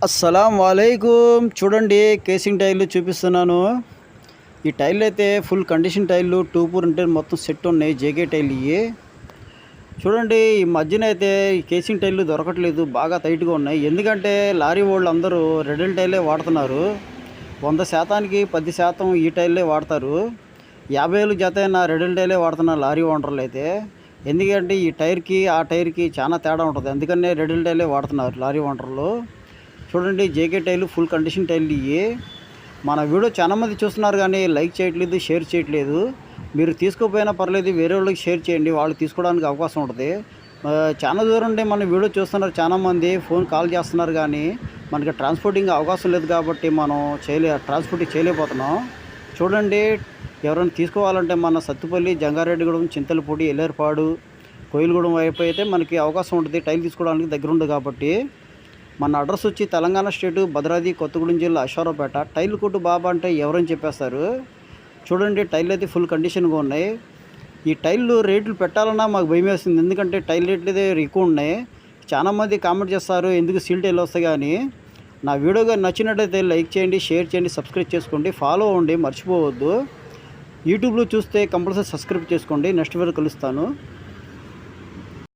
అస్సలం వాలేకుమ్. చూడండి, కేసింగ్ టైర్లు చూపిస్తున్నాను. ఈ టైర్లు అయితే ఫుల్ కండిషన్ టైర్లు 2 మొత్తం సెట్ ఉన్నాయి. జేకే టైర్లు ఇవి చూడండి. ఈ మధ్యన అయితే ఈ కేసింగ్ టైర్లు దొరకట్లేదు, బాగా టైట్గా ఉన్నాయి. ఎందుకంటే లారీ వాళ్ళు అందరూ రెడల్ టైర్లే వాడుతున్నారు. 100%కి 10% ఈ టైర్లే వాడతారు. 50,000 జత అయిన రెడల్ టైర్లే వాడుతున్నారు లారీ ఓనర్లు అయితే. ఎందుకంటే ఈ టైర్కి ఆ టైర్కి చాలా తేడా ఉంటుంది, అందుకనే రెడల్ టైర్లే వాడుతున్నారు లారీ ఓనర్లు. చూడండి, జేకే టైర్లు ఫుల్ కండిషన్ టైర్లు ఇవి. మన వీడియో చాలామంది చూస్తున్నారు కానీ లైక్ చేయట్లేదు, షేర్ చేయట్లేదు. మీరు తీసుకోపోయినా పర్లేదు, వేరే వాళ్ళకి షేర్ చేయండి, వాళ్ళు తీసుకోవడానికి అవకాశం ఉంటుంది. చాలా దూరం ఉండే మన వీడియో చూస్తున్నారు చాలామంది, ఫోన్ కాల్ చేస్తున్నారు కానీ మనకి ట్రాన్స్పోర్టింగ్ అవకాశం లేదు కాబట్టి మనం ట్రాన్స్పోర్టింగ్ చేయలేకపోతున్నాం. చూడండి, ఎవరైనా తీసుకోవాలంటే మన సత్తుపల్లి, జంగారెడ్డిగూడెం, చింతలపూడి, ఎల్లేరుపాడు, కోయిలగూడెం వైపు అయితే మనకి అవకాశం ఉంటుంది టైల్ తీసుకోవడానికి, దగ్గర ఉంది కాబట్టి. మన అడ్రస్ వచ్చి తెలంగాణ స్టేటు భద్రాద్రి కొత్తగూడెం జిల్లా అశ్వారావుపేట. టైల్ కొట్టు బాబా అంటే ఎవరని చెప్పేస్తారు. చూడండి, టైర్లు అయితే ఫుల్ కండిషన్గా ఉన్నాయి. ఈ టైర్లు రేట్లు పెట్టాలన్నా మాకు భయం వేస్తుంది, ఎందుకంటే టైల్ రేట్లు అయితే ఎక్కువ ఉన్నాయి. చాలామంది కామెంట్ చేస్తారు ఎందుకు సీల్ టైర్లు వస్తాయి కానీ. నా వీడియోగా నచ్చినట్లయితే లైక్ చేయండి, షేర్ చేయండి, సబ్స్క్రైబ్ చేసుకోండి, ఫాలో అవ్వండి, మర్చిపోవద్దు. యూట్యూబ్లో చూస్తే కంపల్సరీ సబ్స్క్రైబ్ చేసుకోండి. నెక్స్ట్ వీడియో కలుస్తాను.